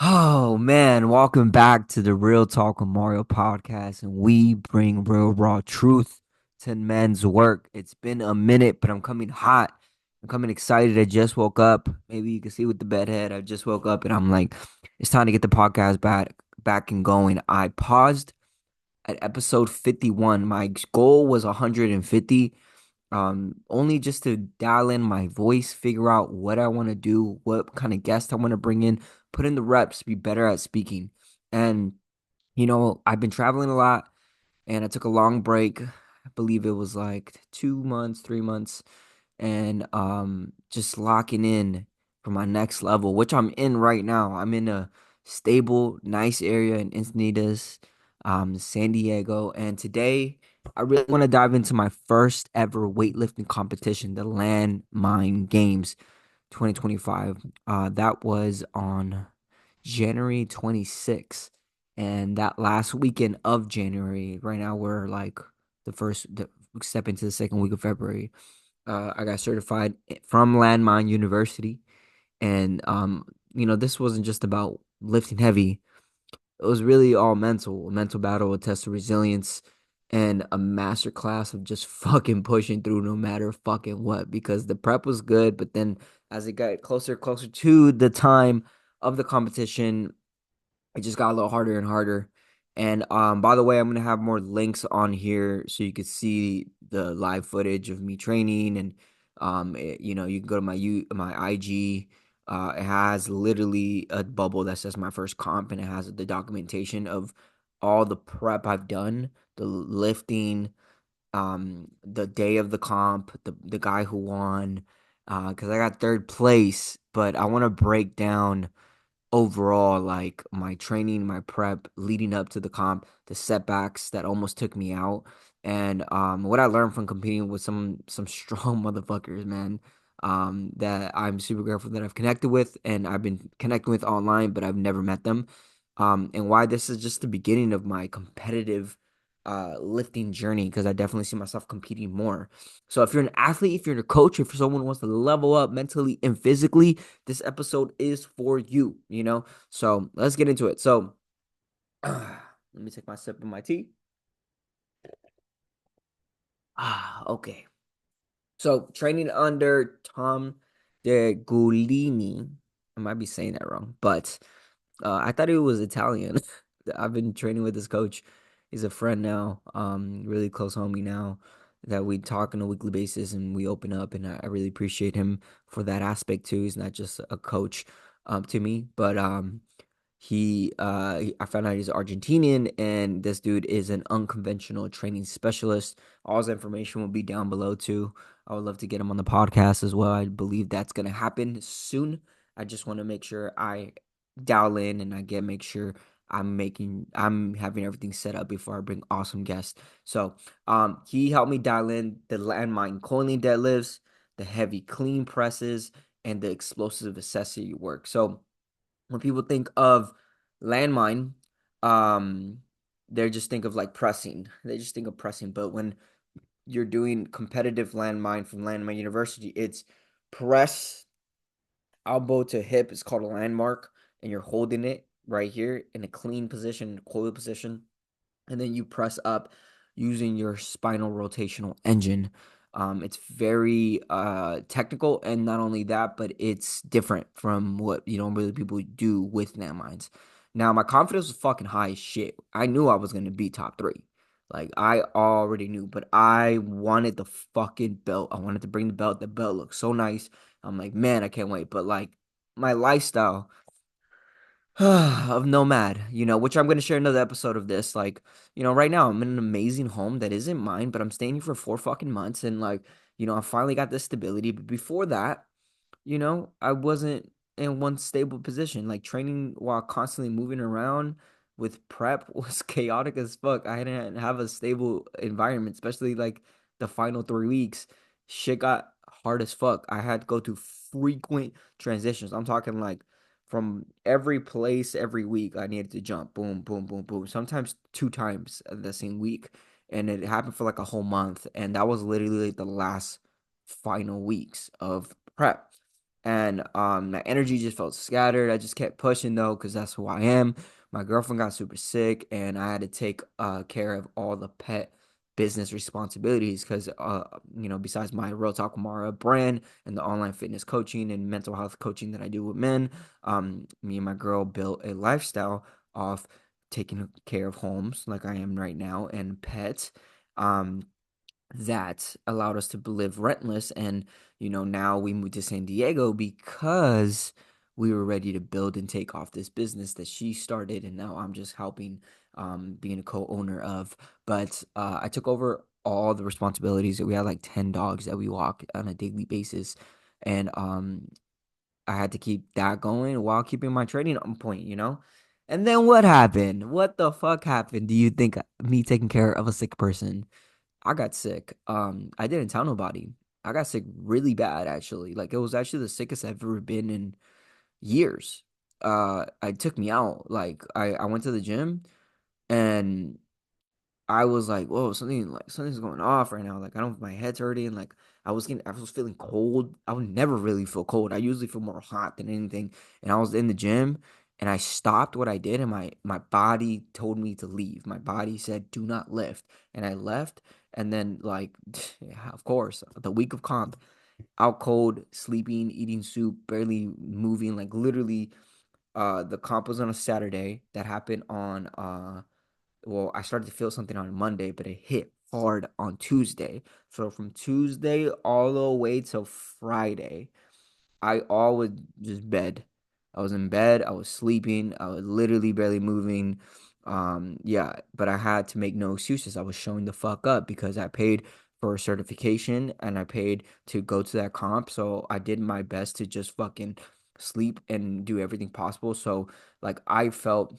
Oh man, welcome back to the Real Talk with Mario podcast, and we bring real raw truth to men's work. It's been a minute, but I'm coming hot. I'm coming excited. I just woke up. Maybe you can see with the bedhead. I just woke up and I'm like, it's time to get the podcast back and going. I paused at episode 51. My goal was 150, only just to dial in my voice, figure out what I want to do, what kind of guest I want to bring in, put in the reps, be better at speaking. And I've been traveling a lot and I took a long break. I believe it was like 2 months, 3 months, and just locking in for my next level, which I'm in right now. I'm in a stable, nice area in Encinitas, San Diego, and today I really want to dive into my first ever weightlifting competition, the Landmine Games 2025. That was on January 26th. And that last weekend of January, right now we're like the step into the second week of February. I got certified from Landmine University, and this wasn't just about lifting heavy. It was really all mental, a mental battle, a test of resilience, and a master class of just fucking pushing through no matter fucking what. Because the prep was good, but then as it got closer to the time of the competition, it just got a little harder and harder. And by the way, I'm gonna have more links on here so you could see the live footage of me training, and you can go to my IG. It has literally a bubble that says my first comp, and it has the documentation of all the prep I've done, the lifting, the day of the comp, the guy who won, because I got third place, but I want to break down overall, like my training, my prep leading up to the comp, the setbacks that almost took me out, and what I learned from competing with some strong motherfuckers, man. That I'm super grateful that I've connected with, and I've been connecting with online, but I've never met them. And why this is just the beginning of my competitive lifting journey, because I definitely see myself competing more. So if you're an athlete, if you're a coach, if someone wants to level up mentally and physically, this episode is for you. So let's get into it. So let me take my sip of my tea. Okay. So training under Tom De Gulini. I might be saying that wrong, but I thought he was Italian. I've been training with this coach. He's a friend now, really close homie now that we talk on a weekly basis and we open up, and I really appreciate him for that aspect too. He's not just a coach to me, but I found out he's Argentinian, and this dude is an unconventional training specialist. All his information will be down below too. I would love to get him on the podcast as well. I believe that's gonna happen soon. I just want to make sure I dial in and make sure I'm having everything set up before I bring awesome guests. So he helped me dial in the landmine coiling deadlifts, the heavy clean presses, and the explosive accessory work. So when people think of landmine, um, they just think of like pressing. They just think of pressing. But when you're doing competitive landmine from Landmine University, it's press elbow to hip. It's called a landmark, and you're holding it right here in a clean position, coiled position, and then you press up using your spinal rotational engine. It's very technical, and not only that, but it's different from what really people do with landmines. Now, my confidence was fucking high as shit. I knew I was gonna be top three. Like I already knew, but I wanted the fucking belt. I wanted to bring the belt. The belt looked so nice. I'm like, man, I can't wait. But like my lifestyle of nomad, which I'm going to share another episode of this. Like, right now I'm in an amazing home that isn't mine, but I'm staying here for 4 fucking months. And like, I finally got this stability. But before that, I wasn't in one stable position. Like training while constantly moving around with prep was chaotic as fuck. I didn't have a stable environment, especially like the final 3 weeks. Shit got hard as fuck. I had to go through frequent transitions. I'm talking like from every place every week I needed to jump. Boom, boom, boom, boom. Sometimes two times the same week. And it happened for like a whole month. And that was literally like the last final weeks of prep. And my energy just felt scattered. I just kept pushing though, because that's who I am. My girlfriend got super sick, and I had to take care of all the pet business responsibilities because besides my Real Talk Mara brand and the online fitness coaching and mental health coaching that I do with men, me and my girl built a lifestyle of taking care of homes like I am right now and pets. Um, that allowed us to live rentless. And, now we moved to San Diego because we were ready to build and take off this business that she started. And now I'm just helping, being a co-owner of. But I took over all the responsibilities. We had like 10 dogs that we walk on a daily basis. And I had to keep that going while keeping my training on point. And then what happened? What the fuck happened? Do you think me taking care of a sick person? I got sick. I didn't tell nobody. I got sick really bad actually. Like it was actually the sickest I've ever been in years. It took me out. Like I went to the gym and I was like, whoa, something's going off right now. Like I don't my head's hurting. Like I was feeling cold. I would never really feel cold. I usually feel more hot than anything. And I was in the gym and I stopped what I did and my body told me to leave. My body said, do not lift. And I left. And then like yeah, of course, the week of comp, out cold, sleeping, eating soup, barely moving, like literally the comp was on a Saturday. That happened on well, I started to feel something on Monday, but it hit hard on Tuesday. So from Tuesday all the way till Friday, I all was just bed. I was in bed, I was sleeping, I was literally barely moving. Yeah, but I had to make no excuses. I was showing the fuck up because I paid for a certification and I paid to go to that comp. So I did my best to just fucking sleep and do everything possible. So like I felt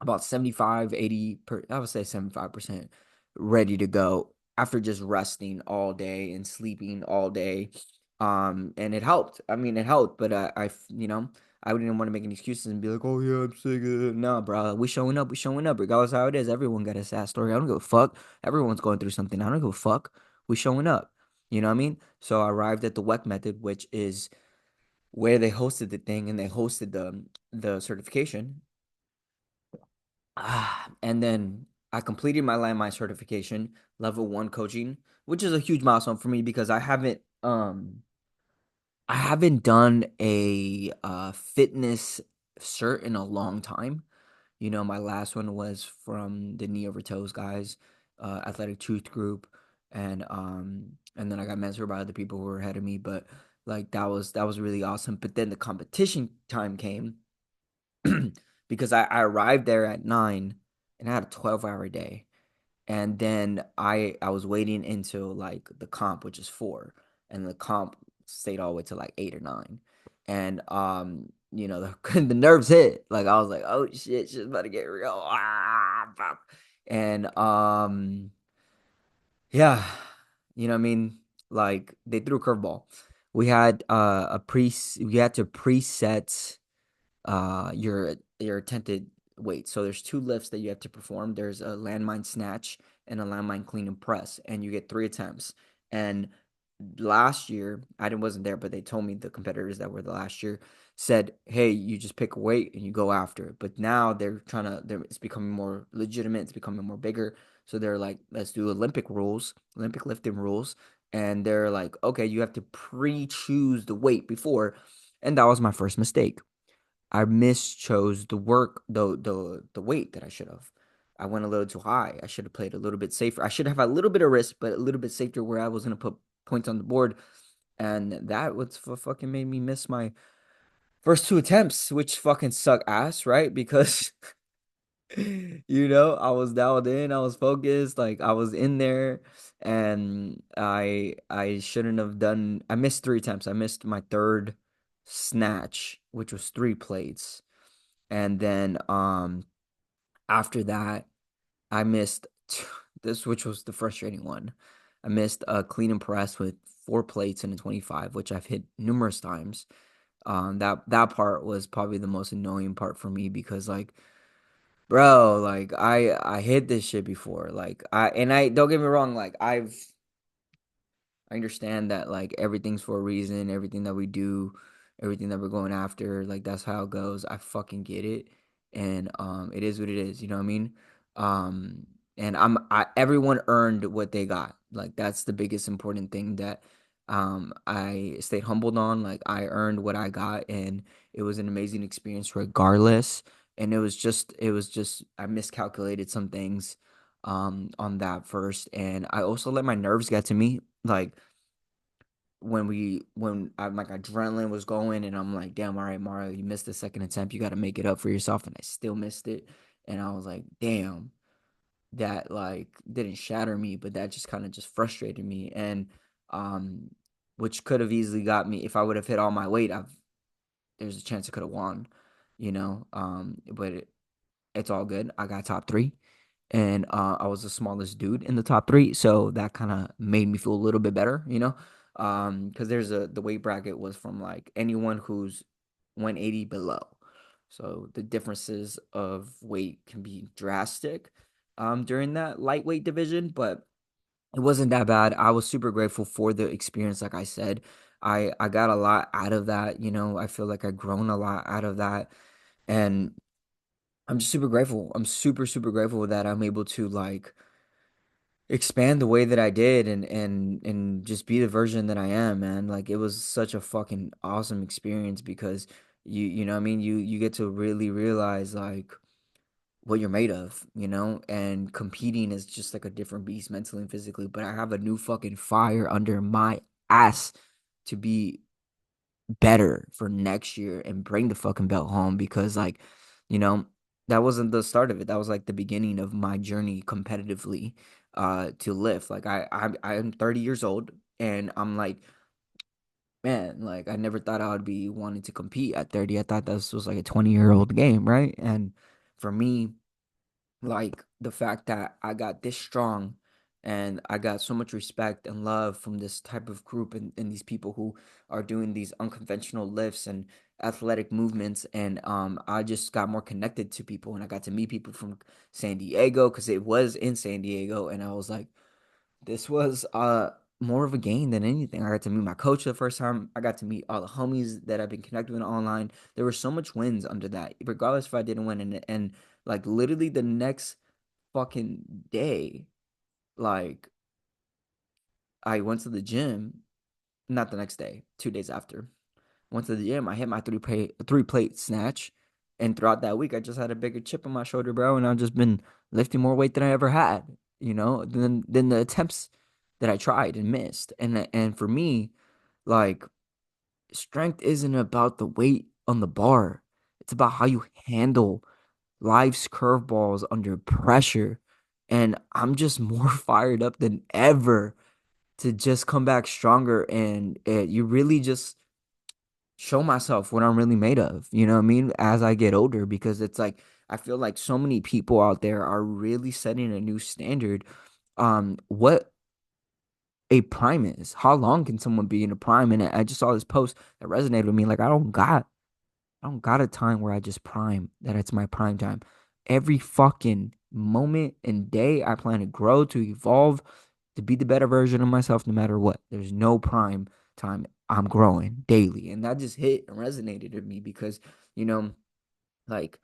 about 75, 80 I would say 75% ready to go after just resting all day and sleeping all day. And it helped. I mean, it helped, but I didn't want to make any excuses and be like, oh yeah, I'm sick. No, bro, we showing up, regardless of how it is. Everyone got a sad story. I don't give a fuck. Everyone's going through something. I don't give a fuck. We showing up. You know what I mean? So I arrived at the WEC method, which is where they hosted the thing and they hosted the certification. And then I completed my landmine certification, level one coaching, which is a huge milestone for me because I haven't done a fitness cert in a long time. My last one was from the Knee Over Toes guys, Athletic Truth Group, and then I got mentored by other people who were ahead of me. But like that was really awesome. But then the competition time came because I arrived there at 9 and I had a 12-hour day. And then I was waiting until like the comp, which is 4, and the comp stayed all the way to like 8 or 9. And the nerves hit. Like I was like, oh shit, shit's about to get real. Fuck. And yeah, you know what I mean? Like they threw a curveball. We had to preset your attempted weight. So there's two lifts that you have to perform. There's a landmine snatch and a landmine clean and press, and you get 3 attempts. And last year, wasn't there, but they told me the competitors that were the last year said, "Hey, you just pick a weight and you go after it." But now it's becoming more legitimate. It's becoming more bigger. So they're like, "Let's do Olympic rules, Olympic lifting rules." And they're like, "Okay, you have to pre-choose the weight before." And that was my first mistake. I mischose the weight that I should have. I went a little too high. I should have played a little bit safer. I should have a little bit of risk, but a little bit safer where I was gonna put points on the board. And that was fucking made me miss my first 2 attempts, which fucking suck ass, right? Because I was dialed in, I was focused, like I was in there, and I shouldn't have done. I missed 3 attempts. I missed my third snatch, which was 3 plates. And then after that, I missed this, which was the frustrating one. I missed a clean and press with 4 plates and a 25, which I've hit numerous times. That part was probably the most annoying part for me because like, bro, like I hit this shit before. Like I don't get me wrong, like I understand that like everything's for a reason, everything that we do everything that we're going after. Like that's how it goes. I fucking get it. And it is what it is, you know what I mean? Um and I everyone earned what they got. Like that's the biggest important thing that I stayed humbled on. Like I earned what I got, and it was an amazing experience regardless. And it was just I miscalculated some things on that first, and I also let my nerves get to me. Like when I like adrenaline was going, and I'm like, damn, all right, Mario, you missed the second attempt. You got to make it up for yourself, and I still missed it. And I was like, damn, that like didn't shatter me, but that just kind of just frustrated me, and um, which could have easily got me if I would have hit all my weight. There's a chance I could have won, you know. But it's all good. I got top three, and I was the smallest dude in the top three, so that kind of made me feel a little bit better, you know. Because the weight bracket was from like anyone who's 180 below, so the differences of weight can be drastic during that lightweight division, but it wasn't that bad. I was super grateful for the experience. Like I said, I got a lot out of that. You know, I feel like I grown a lot out of that, and I'm just super grateful. I'm super grateful that I'm able to like expand the way that I did, and just be the version that I am, man. Like it was such a fucking awesome experience because you know what I mean, you get to really realize like what you're made of, you know? And competing is just like a different beast mentally and physically, but I have a new fucking fire under my ass to be better for next year and bring the fucking belt home because like, you know, that wasn't the start of it. That was like the beginning of my journey competitively to lift. Like I'm 30 years old, and I'm like, man, like I never thought I would be wanting to compete at 30. I thought this was like a 20-year-old game, right? And for me, like the fact that I got this strong and I got so much respect and love from this type of group, and these people who are doing these unconventional lifts and athletic movements, and I just got more connected to people, and I got to meet people from San Diego because it was in San Diego, and I was like, this was more of a gain than anything. I got to meet my coach the first time. I got to meet all the homies that I've been connected with online. There were so much wins under that, regardless if I didn't win. And like literally the next fucking day, like I went to the gym. Not the next day, 2 days after. Went to the gym. I hit my three plate snatch, and throughout that week, I just had a bigger chip on my shoulder, bro. And I've just been lifting more weight than I ever had. You know, than the attempts that I tried and missed. And for me, like strength isn't about the weight on the bar. It's about how you handle life's curveballs under pressure. And I'm just more fired up than ever to just come back stronger, and you really just show myself what I'm really made of, you know what I mean, as I get older, because it's like I feel like so many people out there are really setting a new standard what a prime is. How long can someone be in a prime? And I just saw this post that resonated with me. Like I don't got a time where I just prime, that it's my prime time. Every fucking moment and day I plan to grow, to evolve, to be the better version of myself no matter what. There's no prime time. I'm growing daily. And that just hit and resonated with me because, you know, like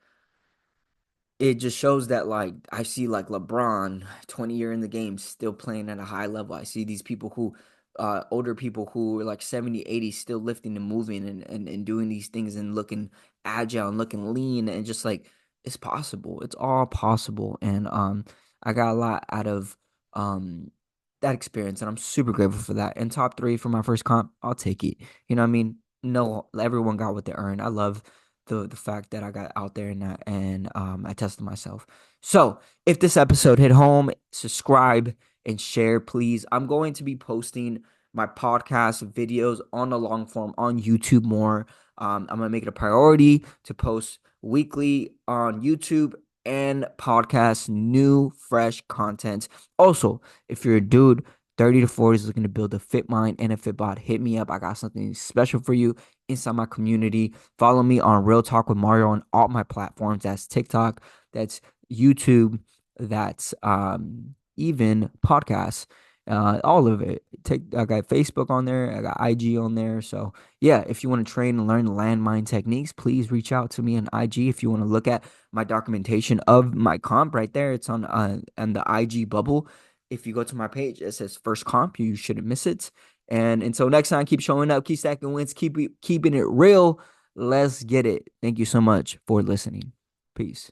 it just shows that like I see like LeBron 20 year in the game still playing at a high level. I see these people who older people who are like 70, 80 still lifting and moving and doing these things and looking agile and looking lean, and just like it's possible. It's all possible. And I got a lot out of um that experience, and I'm super grateful for that. And top three for my first comp, I'll take it. You know what I mean? No, everyone got what they earned. I love the fact that I got out there and that, and I tested myself. So if this episode hit home, subscribe and share, please. I'm going to be posting my podcast videos on the long form on YouTube more. I'm gonna make it a priority to post weekly on YouTube and podcast new fresh content. Also, if you're a dude 30 to 40 is looking to build a fit mind and a fit bod, hit me up. I got something special for you inside my community. Follow me on Real Talk with Mario on all my platforms. That's TikTok, that's YouTube, that's even podcasts. all of it. I got Facebook on there, I got IG on there. So yeah, if you want to train and learn landmine techniques, please reach out to me on IG. If you want to look at my documentation of my comp right there, it's on the IG bubble. If you go to my page, it says first comp. You shouldn't miss it. And until next time, keep showing up, keep stacking wins, keeping it real. Let's get it. Thank you so much for listening. Peace.